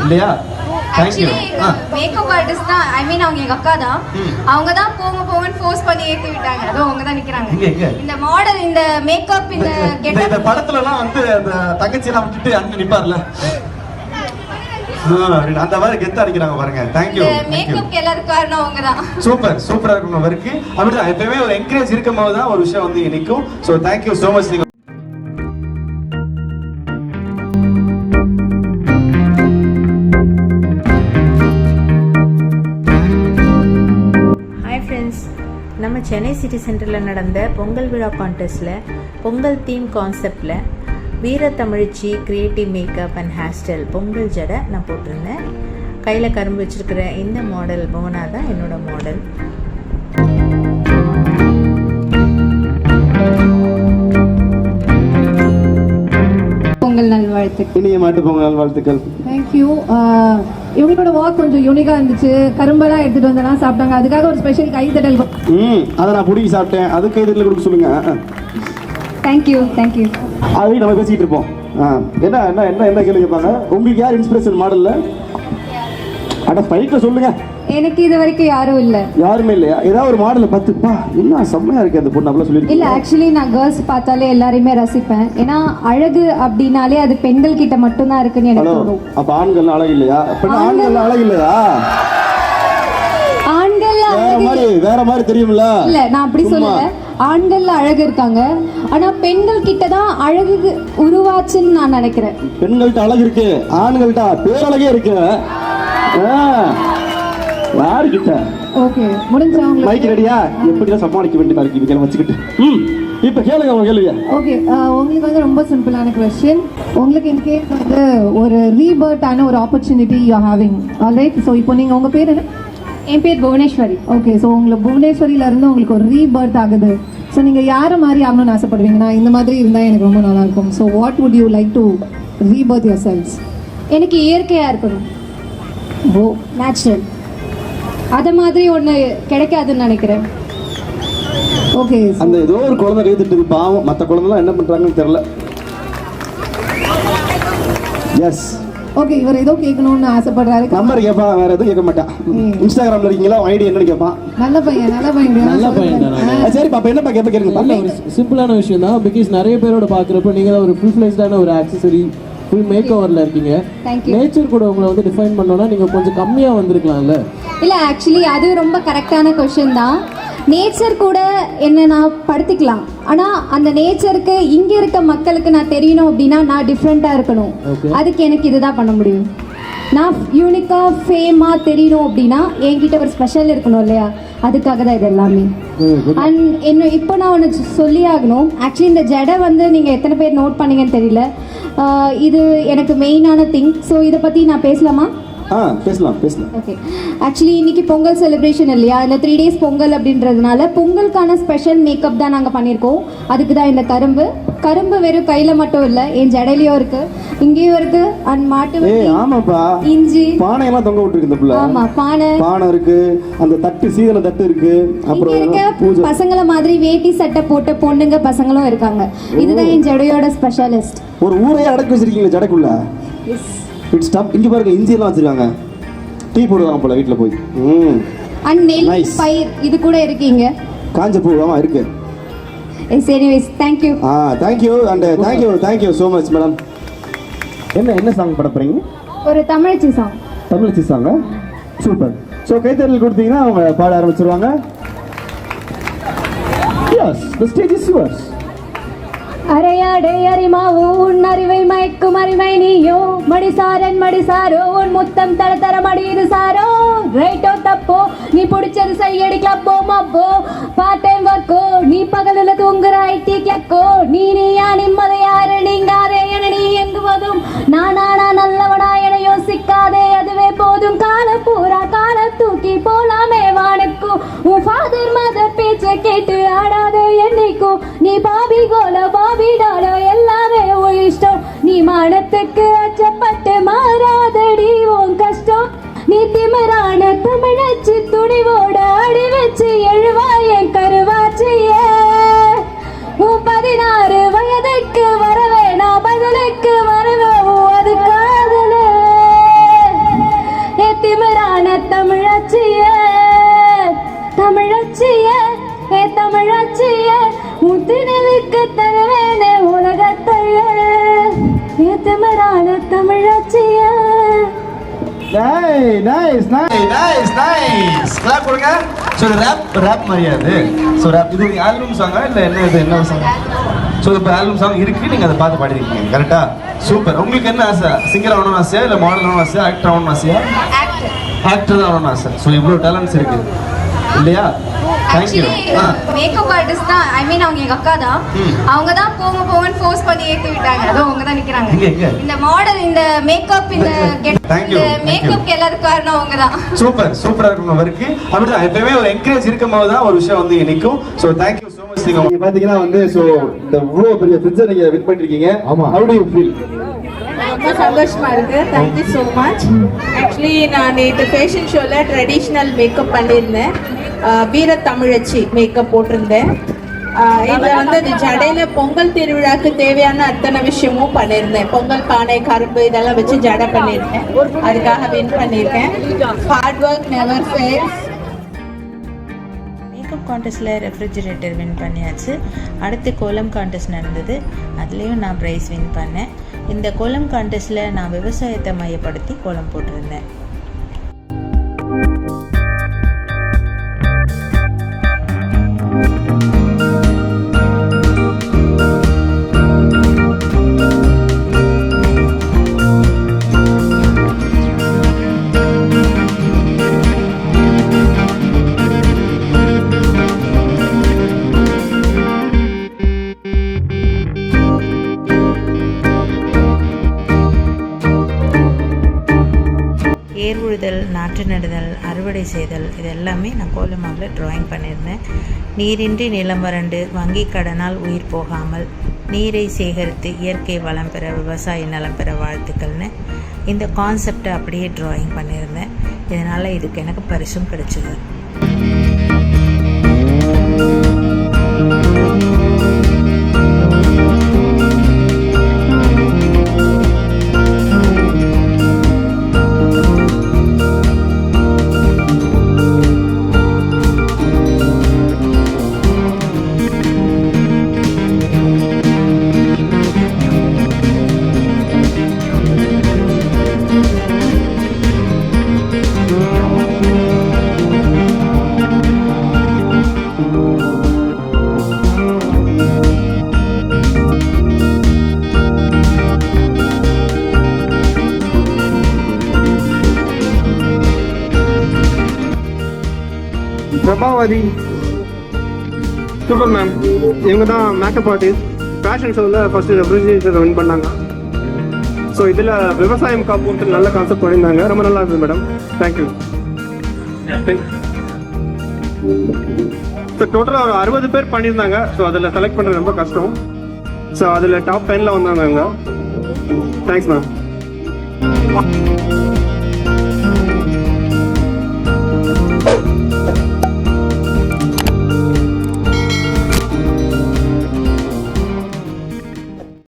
இல்லையா? Actually makeup artist தான், ஐ மீன் அவங்க எங்க அக்கா தான். அவங்க தான் போங்கன்னு ஃபோர்ஸ் பண்ணி ஏத்தி விட்டாங்க. அதோ அவங்க தான் நிக்கறாங்க. இந்த மாடல், இந்த மேக்கப், இந்த கெட்டப், இந்த படத்துல எல்லாம் வந்து அந்த தங்கச்சி எல்லாம் விட்டுட்டு அண்ணன் நிப்பார்ல, அந்த மாதிரி கெத்தா அடிக்கிறாங்க பாருங்க. Thank you. மேக்கப் எல்லாரும் காரணம் அவங்க தான். சூப்பர் சூப்பரா இருக்கும் வர்க்கு. அப்படிதான் எப்பவுமே ஒரு என்கரேஜ் இருக்கும்போது தான் ஒரு விஷயம் வந்து நிக்கும். So thank you so much. நீங்க நம்ம சென்னை சிட்டி சென்டரில் நடந்த பொங்கல் விழா கான்டெஸ்ட்டில் பொங்கல் தீம் கான்செப்டில் வீரத்தமிழ்ச்சி creative makeup and hair style Pongal ஜடை நான் போட்டிருந்தேன். கையில் கரும்பு வச்சுருக்கிற இந்த மாடல் புவனா தான் என்னோடய மாடல். பொங்கல் நல்வாழ்த்துக்கள். இனிய மாட்டு பொங்கல் நல்வாழ்த்துக்கள். தேங்க்யூ. இவங்களோட வாக் கொஞ்சம் யூனிக்கா இருந்துச்சு. கரும்பெல்லாம் எடுத்துட்டு வந்தெல்லாம் சாப்பிட்டாங்க. அதுக்காக ஒரு ஸ்பெஷல் கைத்தட்டல். அதை நான் புடிங்கி சாப்பிட்டேன். அது கைத்தட்டல் கொடுக்க சொல்லுங்க. Thank you thank you. அதையும் நம்ம பேசிக்கிட்டு இருப்போம். என்ன என்ன என்ன என்ன கேள்வி கேட்பாங்க? உங்களுக்கு யார் இன்ஸ்பிரேஷன் மாடல்ல? அட ஃபைட்ல சொல்லுங்க. எனக்கு இது வரைக்கும் யாரும் இல்ல. யாருமே இல்லையா? ஏதாவது ஒரு மாடல் பார்த்துப்பா என்ன செம்மையா இருக்கு அந்த பொண்ணு அப்படிலாம் சொல்லிருக்கீங்க? இல்ல, ஆக்சுவலி நான் கேர்ள்ஸ் பார்த்தாலே எல்லாரையுமே ரசிப்பேன். ஏன்னா அழகு அப்படினாலே அது பெண்கள் கிட்ட மட்டும் தான் இருக்குன்னு எனக்கு தோணும். அப்ப ஆண்கள் அழகு இல்லையா? ஆண்கள் அழகு இல்லையா? ஆண்கள் வேற மாதிரி தெரியும்ல? இல்ல, நான் அப்படி சொல்லல. ஆண்கள் அழகு இருக்காங்க, ஆனா பெண்கள் கிட்ட தான் அழகு உருவாச்சுன்னு நான் நினைக்கிறேன். பெண்கள்ட்ட அழகு இருக்கு, ஆண்கள்ட்ட பேரழகே இருக்கு. யாருக்கிட்ட? ஓகே, முடிஞ்சா உங்களுக்கு மைக் ரெடியா? எப்படிலாம் சமாளிக்க வேண்டியதா இருக்கு இவங்க வச்சுக்கிட்டு. இப்ப கேளுங்க உங்க கேள்வியா. ஓகே, உங்களுக்கு வந்து ரொம்ப சிம்பிளான क्वेश्चन. உங்களுக்கு இன் கேஸ் வந்து ஒரு ரீபர்த்தான ஒரு opportunity you are having. Alright, so இப்போ நீங்க உங்க பேர் என்ன? என் பேர் புவனேஸ்வரி. ஓகே, ஸோ உங்களுக்கு புவனேஸ்வரியில இருந்து உங்களுக்கு ஒரு ரீபர்த் ஆகுது. ஸோ நீங்க யார மாதிரி ஆகணும்னு ஆசைப்படுவீங்க? நான் இந்த மாதிரி இருந்தா எனக்கு ரொம்ப நல்லா இருக்கும். So what would you like to rebirth your cells? எனக்கு இயற்கையா இருக்கணும். Oh, natural. அத மாதிரி ஒண்ணு கிடைக்காதுன்னு நினைக்கிறேன். ஓகே, அந்த ஏதோ ஒரு குழந்தை கை தட்டுது பாவம். மற்ற குழந்தைலாம் என்ன பண்றாங்கன்னு தெரியல. எஸ். ஓகே, இவர் ஏதோ கேட்கணும்னு ஆசைப்படுறாரு. நம்பர் கேட்பான், வேற எதுவும் கேட்க மாட்டான். இன்ஸ்டாகிராம்ல இருக்கீங்களா, ஐடி என்னன்னு கேட்பான். நல்ல பையன் நல்ல பையன். சரி பாப்பா, என்னப்பா கேட்க? சிம்பிளான விஷயம் தான். பிகாஸ் நிறைய பேரோட பாக்குறப்ப நீங்க ஒரு ஃபுல் ஃபிளெஜ்டான ஒரு ஆக்சசரி ஃபுல் மேக் ஓவர்ல இருக்கீங்க. நேச்சர் கூட உங்களை வந்து டிஃபைன் பண்ணோம்னா நீங்க கொஞ்சம் கம்மியா வந்திருக்கலாம்ல? இல்ல, ஆக்சுவலி அது ரொம்ப கரெக்டான क्वेश्चन தான். நேச்சர் கூட என்ன நான் படுத்திக்கலாம், ஆனா அந்த நேச்சருக்கு இங்க இருக்க மக்களுக்கு நான் தெரியணும் அப்படின்னா நான் டிஃப்ரெண்டா இருக்கணும். அதுக்கு எனக்கு இதுதான் பண்ண முடியும். நான் யூனிக்கா ஃபேமா தெரியணும் அப்படின்னா என்கிட்ட ஒரு ஸ்பெஷல் இருக்கணும் இல்லையா? அதுக்காக தான் இது எல்லாமே. அண்ட் என்ன இப்போ நான் ஒன்று சொல்லி ஆகணும். ஆக்சுவலி இந்த ஜடை வந்து நீங்கள் எத்தனை பேர் நோட் பண்ணீங்கன்னு தெரியல. இது எனக்கு மெயினான திங். ஸோ இதை பற்றி நான் பேசலாமா? பேசலாம். ஓகே, ஆக்சுவலி இன்னைக்கு பொங்கல் செலிப்ரேஷன் இல்லையா? இல்லை 3 days பொங்கல் அப்படின்றதுனால பொங்கலுக்கான ஸ்பெஷல் மேக்கப் தான் நாங்கள் பண்ணியிருக்கோம். அதுக்கு தான் இந்த கரும்பு வெறும் கையில் மட்டும் இல்லை, என் ஜடையிலையும் இருக்கு, இங்கேயும் இருக்கு. அண்ட் மாட்டு ஆமாப்பா, இஞ்சி பானை எல்லாம் தொங்க விட்டுருக்கு இந்த புள்ள. ஆமா, பானை இருக்கு, அந்த தட்டு சீதன தட்டு இருக்கு. அப்புறம் இருக்க பசங்கள மாதிரி வேட்டி சட்டை போட்ட பொண்ணுங்க பசங்களும் இருக்காங்க. இதுதான் என் ஜடையோட ஸ்பெஷலிஸ்ட். ஒரு ஊரையே அடக்கி வச்சிருக்கீங்க ஜடைக்குள்ள. It's top. இங்க பாருங்க, இஞ்சி எல்லாம் வச்சிருக்காங்க. டீ போடுவாங்க போல வீட்ல போய். அண்ட் நெல் பயிர் இது கூட இருக்கீங்க. காஞ்ச பூவாமா இருக்கு. Anyways, thank you. thank you and thank you so much madam. என்ன சாங் பாட போறீங்க? ஒரு தமிழ்ச்சி சாங். சூப்பர். சோ கைத்தட்டல் கொடுத்தீங்கன்னா அவங்க பாட ஆரம்பிச்சிருவாங்க. yes, the stage is yours. அரையாடை அரிமாவோ உன் அறிவை மயக்கும் அரிமை நீயோ, மடிசாரோ உன் முத்தம் தர தர மடியுது சாரோ. ரைட்டோ தப்போ நீ பிடிச்சது செய்யடி கிளப்போ மப்போ. பார்ட் டைம் ஒர்க்கோ நீ பகலில் தூங்குற ஐடி கிளக்கோ. நீயா நிம்மதியாரு நீங்காதே என நீ எங்குவதும் நானா நல்லவனா என யோசிக்காதே, அதுவே போதும். கால தூக்கி போலாமே வானுக்கும். உன் ஃபாதர் மதர் பேச்ச கேட்டு ஆடாதே என்னைக்கும். நீ பாபி பாபிடாலோ எல்லாமே உன் இஷ்டம். நீ மானத்துக்கு அச்சப்பட்டு மாறாதடி உன் கஷ்டம். நீ திமிரான தமிழச்சி துணிவோட அடி வச்சு எழுவாய் என் கருவாச்சியே. உன் 16 வயதுக்கு வரவே நான் பதிலுக்கு வரவே அது காதலே. நைஸ் கிளாப் கொடுங்க. ஸோ ரேப் மாதிரியா அது? ஸோ ரேப் இது ஆல்பம் சாங்கா இல்லை என்ன சாங்? ஸோ இப்போ ஆல்பம் சாங் இருக்கு, நீங்கள் அதை பார்த்து பாடிருக்கீங்க கரெக்டா? சூப்பர். உங்களுக்கு என்ன ஆசை? சிங்கர் ஆகணும்னு ஆசையா இல்லை மாடல் ஆகணும்னு ஆசையா ஆக்டர் ஆகணும்னு ஆசையா? ஆக்டர் தான் ஆகணும்னு ஆசை. ஸோ இவ்வளோ டேலண்ட்ஸ் இருக்கு இல்லையா? தேங்க்யூ. மேக்கப் ஆர்டிஸ்ட் தான், ஐ மீன் அவங்க எங்க அக்கா தான். அவங்க தான் போங்கன்னு ஃபோர்ஸ் பண்ணி ஏத்தி விட்டாங்க. அதோ அவங்க தான் நிக்கிறாங்க. இந்த மாடல், இந்த மேக்கப், இந்த மேக்கப் எல்லாத்துக்கும் காரணம் அவங்க தான். சூப்பரா இருக்கும் வர்க்கு. அப்படிதான் எப்பவுமே ஒரு என்கரேஜ் இருக்கும்போது தான் ஒரு விஷயம் வந்து நிற்கும். So thank you so much. நீங்க பாத்தீங்கன்னா வந்து ஸோ இந்த இவ்வளோ பெரிய ஃப்ரிட்ஜை நீங்க வின் பண்ணிருக்கீங்க. ஆமா, how do you feel? ரொம்ப சந்தோஷமா இருக்கு. Thank you so much. ஆக்சுவலி நான் இந்த ஃபேஷன் ஷோல ட்ரெடிஷ்னல் மேக்கப் பண்ணியிருந்தேன். வீர தமிழச்சி மேக்கப் போட்டிருந்தேன். இதில் வந்து ஜடையில பொங்கல் திருவிழாக்கு தேவையான அத்தனை விஷயமும் பண்ணியிருந்தேன். பொங்கல் பானை, கரும்பு இதெல்லாம் வச்சு ஜடை பண்ணியிருந்தேன். அதுக்காக வின் பண்ணியிருக்கேன். Hard work never fails. Makeup கான்டெஸ்ட்டில் ரெஃப்ரிஜிரேட்டர் வின் பண்ணியாச்சு. அடுத்து கோலம் கான்டெஸ்ட் நடந்தது, அதுலேயும் நான் ப்ரைஸ் வின் பண்ணேன். இந்த கோலம் கான்டெஸ்ட்டில் நான் விவசாயத்தை மையப்படுத்தி கோலம் போட்டிருந்தேன். ஏர் உழுதல், நாற்று நடுதல், அறுவடை செய்தல் இது எல்லாமே நான் கோலமாவில் ட்ராயிங் பண்ணியிருந்தேன். நீரின்றி நிலம் வறண்டு, வங்கி கடனால் உயிர் போகாமல், நீரை சேகரித்து இயற்கை வளம் பெற, விவசாய நலம் பெற வாழ்த்துக்கள்னு இந்த கான்செப்டை அப்படியே ட்ராயிங் பண்ணியிருந்தேன். இதனால் இதுக்கு எனக்கு பரிசும் கிடைச்சிது. Prabhavathi super ma'am. இவங்க தான் மேக்கப் ஆர்டிஸ்ட். ஃபேஷன் ஷோவில் ஃபஸ்ட்டு ரெஃப்ரிஜிரேட்டர் வின் பண்ணாங்க. ஸோ இதில் விவசாயம் காப்போம் நல்ல கான்செப்ட் பண்ணியிருந்தாங்க. ரொம்ப நல்லா இருந்தது மேடம். தேங்க்யூ. ஸோ டோட்டலாக ஒரு 60 பேர் பண்ணியிருந்தாங்க. ஸோ அதில் செலக்ட் பண்ணுறது ரொம்ப கஷ்டம். ஸோ அதில் டாப் 10ல் வந்தாங்க அவங்க. Thanks ma'am.